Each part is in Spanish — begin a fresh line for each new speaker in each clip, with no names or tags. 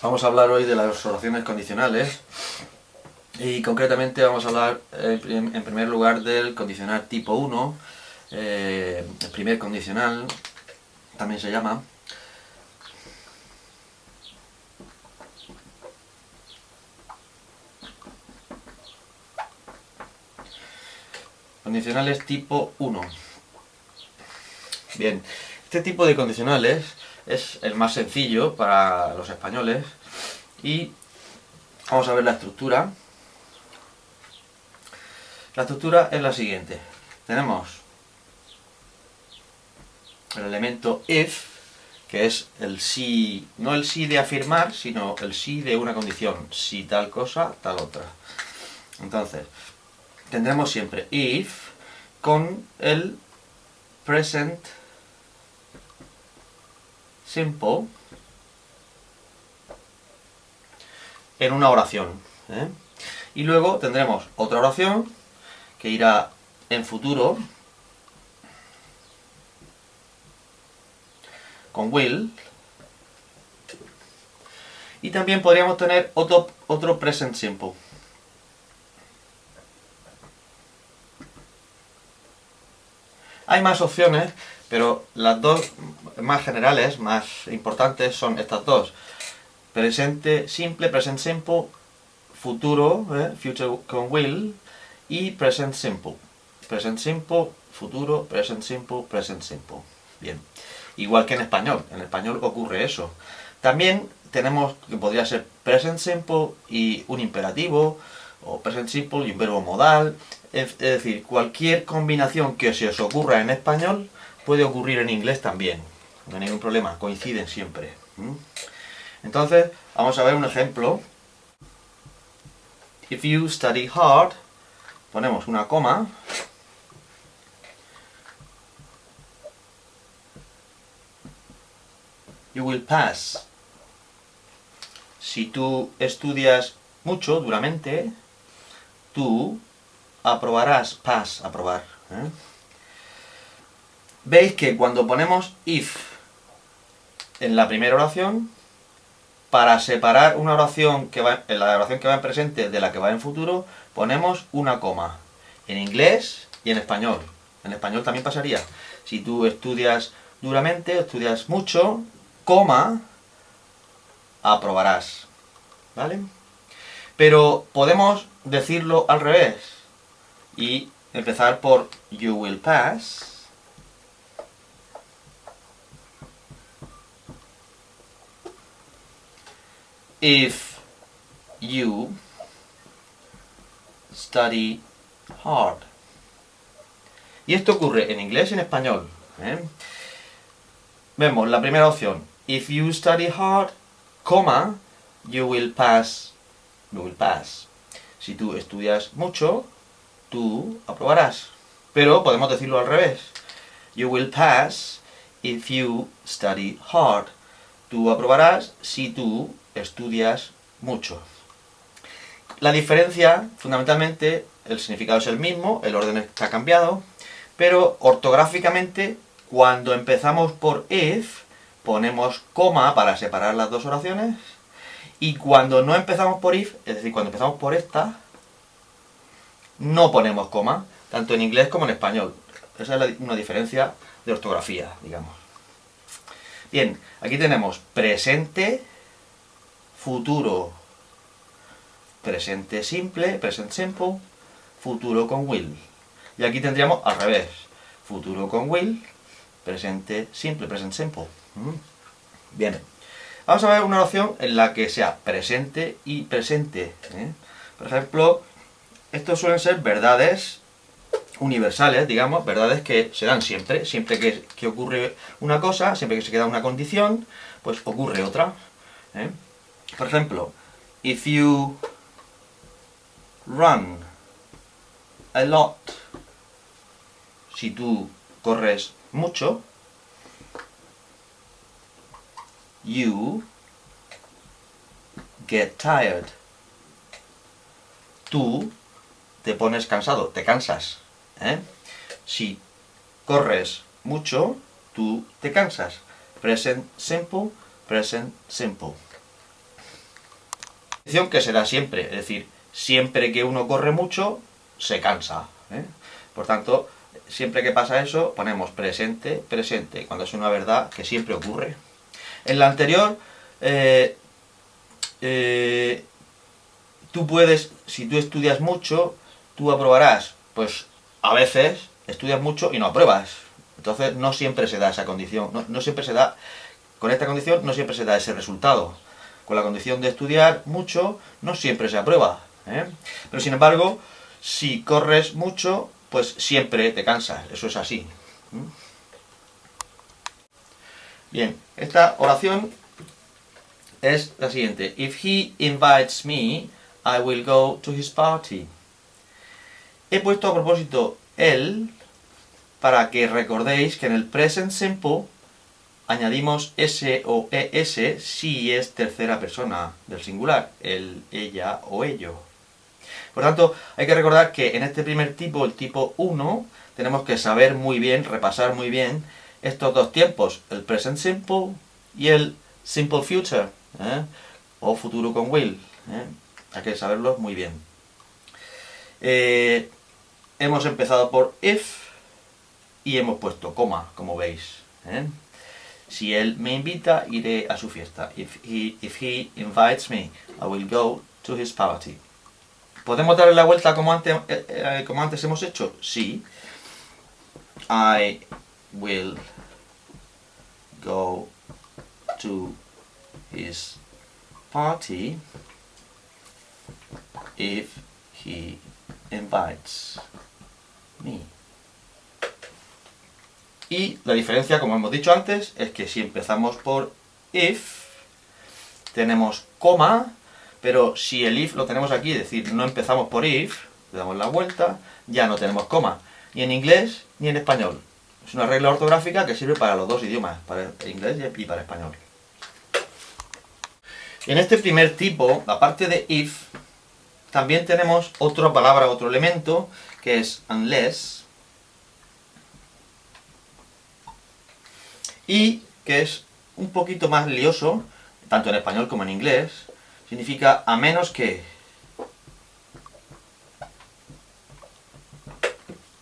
Vamos a hablar hoy de las oraciones condicionales y concretamente vamos a hablar en primer lugar del condicional tipo 1, el primer condicional también se llama. Condicionales tipo 1. Bien, este tipo de condicionales es el más sencillo para los españoles y vamos a ver la estructura. La estructura es la siguiente. Tenemos el elemento if, que es el sí, no el sí de afirmar, sino el sí de una condición. Si tal cosa, tal otra. Entonces, tendremos siempre if con el present simple en una oración, ¿eh? Y luego tendremos otra oración que irá en futuro con will, y también podríamos tener otro present simple. Hay más opciones, pero las dos más generales, más importantes, son estas dos. Presente simple, present simple, futuro, future con will, y present simple. Present simple, futuro, present simple, present simple. Bien. Igual que en español ocurre eso. También tenemos que podría ser present simple y un imperativo, o present simple y un verbo modal. Es decir, cualquier combinación que se os ocurra en español puede ocurrir en inglés también. No hay ningún problema, coinciden siempre. Entonces, vamos a ver un ejemplo. If you study hard, ponemos una coma. You will pass. Si tú estudias mucho, duramente, tú aprobarás. Pass, aprobar. Veis que cuando ponemos if en la primera oración, para separar una oración que va en la oración que va en presente de la que va en futuro, ponemos una coma. En inglés y en español. En español también pasaría. Si tú estudias duramente, estudias mucho, coma, aprobarás. ¿Vale? Pero podemos decirlo al revés y empezar por you will pass. If you study hard. Y esto ocurre en inglés y en español. Vemos la primera opción. If you study hard, coma, you will pass. You will pass. Si tú estudias mucho, tú aprobarás. Pero podemos decirlo al revés. You will pass if you study hard. Tú aprobarás si tú estudias mucho. La diferencia, fundamentalmente, el significado es el mismo, el orden está cambiado, pero ortográficamente, cuando empezamos por if, ponemos coma para separar las dos oraciones, y cuando no empezamos por if, es decir, cuando empezamos por esta, no ponemos coma, tanto en inglés como en español. Esa es una diferencia de ortografía, digamos. Bien, aquí tenemos presente, futuro, presente simple, present simple, futuro con will. Y aquí tendríamos al revés, futuro con will, presente simple, present simple. Bien, vamos a ver una oración en la que sea presente y presente. Por ejemplo, estos suelen ser verdades universales, digamos, verdades que se dan siempre. Siempre que ocurre una cosa, siempre que se queda una condición, pues ocurre otra. Por ejemplo, if you run a lot, si tú corres mucho, you get tired. Tú te pones cansado, te cansas. Si corres mucho, tú te cansas. Present simple, present simple. Que se da siempre, es decir, siempre que uno corre mucho, se cansa. Por tanto, siempre que pasa eso, ponemos presente, presente, cuando es una verdad que siempre ocurre. En la anterior, tú puedes, si tú estudias mucho, tú aprobarás. Pues a veces estudias mucho y no apruebas. Entonces no siempre se da esa condición, no siempre se da, con esta condición no siempre se da ese resultado. Con la condición de estudiar mucho, no siempre se aprueba. Pero sin embargo, si corres mucho, pues siempre te cansas. Eso es así. Bien, esta oración es la siguiente. If he invites me, I will go to his party. He puesto a propósito él para que recordéis que en el present simple añadimos s o es si es tercera persona del singular, él, ella o ello. Por tanto, hay que recordar que en este primer tipo, el tipo 1, tenemos que saber muy bien, repasar muy bien estos dos tiempos, el present simple y el simple future, o futuro con will. Hay que saberlos muy bien. Hemos empezado por if y hemos puesto coma, como veis. Si él me invita, iré a su fiesta. If he invites me, I will go to his party. ¿Podemos darle la vuelta como antes hemos hecho? Sí. I will go to his party if he invites me. Y la diferencia, como hemos dicho antes, es que si empezamos por if, tenemos coma, pero si el if lo tenemos aquí, es decir, no empezamos por if, le damos la vuelta, ya no tenemos coma, ni en inglés ni en español. Es una regla ortográfica que sirve para los dos idiomas, para inglés y para español. En este primer tipo, aparte de if, también tenemos otra palabra, otro elemento, que es unless, y que es un poquito más lioso, tanto en español como en inglés, significa a menos que.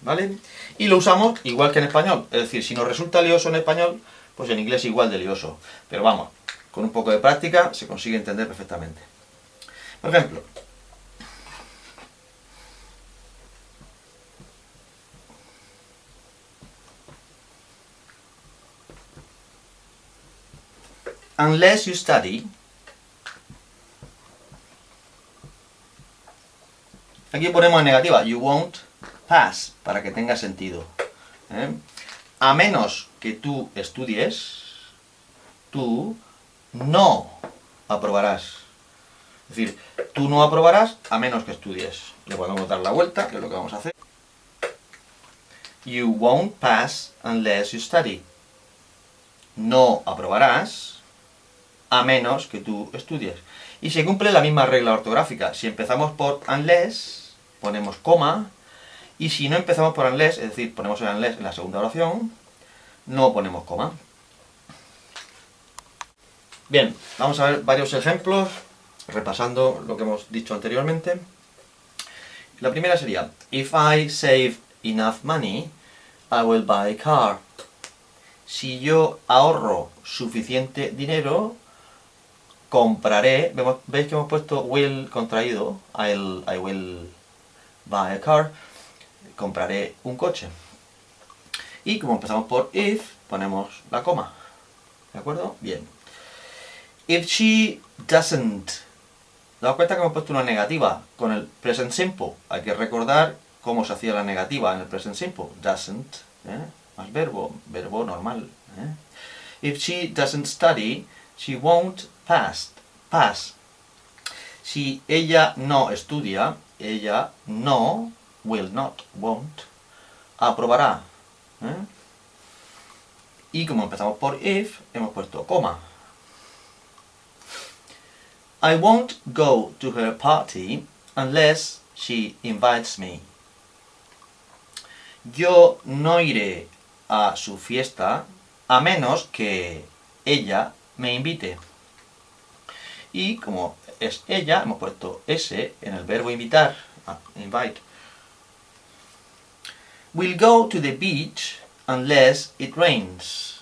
¿Vale? Y lo usamos igual que en español, es decir, si nos resulta lioso en español, pues en inglés igual de lioso. Pero vamos, con un poco de práctica se consigue entender perfectamente. Por ejemplo, unless you study. Aquí ponemos en negativa, you won't pass, para que tenga sentido. A menos que tú estudies, tú no aprobarás. Es decir, tú no aprobarás a menos que estudies. Le podemos dar la vuelta, que es lo que vamos a hacer. You won't pass unless you study. No aprobarás a menos que tú estudies. Y se cumple la misma regla ortográfica. Si empezamos por unless, ponemos coma, y si no empezamos por unless, es decir, ponemos el unless en la segunda oración, no ponemos coma. Bien, vamos a ver varios ejemplos, repasando lo que hemos dicho anteriormente. La primera sería, if I save enough money, I will buy a car. Si yo ahorro suficiente dinero, compraré. ¿Veis que hemos puesto will contraído? I will buy a car. Compraré un coche. Y como empezamos por if, ponemos la coma. ¿De acuerdo? Bien. If she doesn't. ¿Daos cuenta que hemos puesto una negativa con el present simple? Hay que recordar cómo se hacía la negativa en el present simple. Doesn't, más verbo normal. If she doesn't study, she won't pass. Si ella no estudia, ella no, will not, won't, aprobará. Y como empezamos por if, hemos puesto coma. I won't go to her party unless she invites me. Yo no iré a su fiesta a menos que ella me invite. Y como es ella, hemos puesto S en el verbo invitar, invite. We'll go to the beach unless it rains.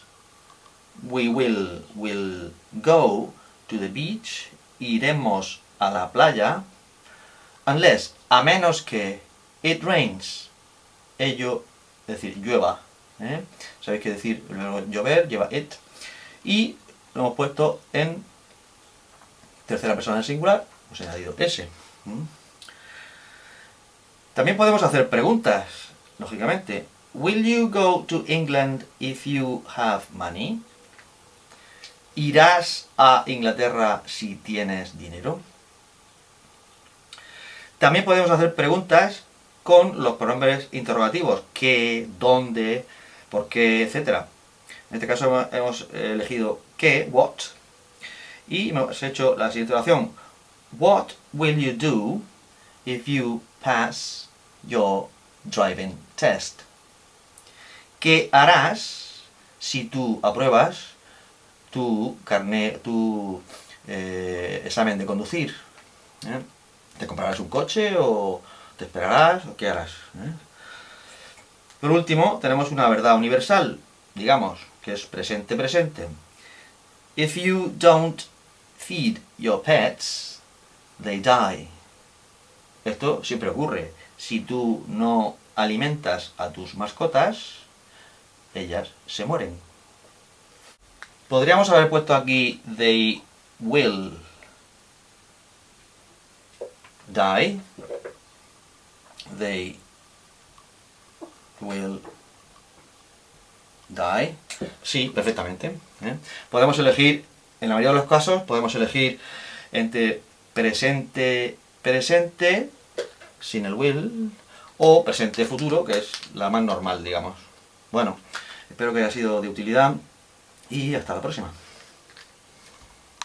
We will go to the beach. Iremos a la playa. Unless, a menos que it rains. Ello, es decir, llueva. Sabéis que decir el verbo llover lleva it. Y lo hemos puesto en tercera persona en singular, hemos añadido S. También podemos hacer preguntas, lógicamente. Will you go to England if you have money? ¿Irás a Inglaterra si tienes dinero? También podemos hacer preguntas con los pronombres interrogativos. ¿Qué? ¿Dónde? ¿Por qué? Etcétera. En este caso hemos elegido ¿qué? What. Y hemos hecho la siguiente oración. What will you do if you pass your driving test? ¿Qué harás si tú apruebas tu examen de conducir? ¿Te comprarás un coche o te esperarás o qué harás? Por último, tenemos una verdad universal, digamos, que es presente. If you don't feed your pets, they die. Esto siempre ocurre. Si tú no alimentas a tus mascotas, ellas se mueren. Podríamos haber puesto aquí they will die. They will die. Sí, perfectamente. Podemos elegir, en la mayoría de los casos, podemos elegir entre presente sin el will o presente futuro, que es la más normal, digamos. Bueno, espero que haya sido de utilidad y hasta la próxima.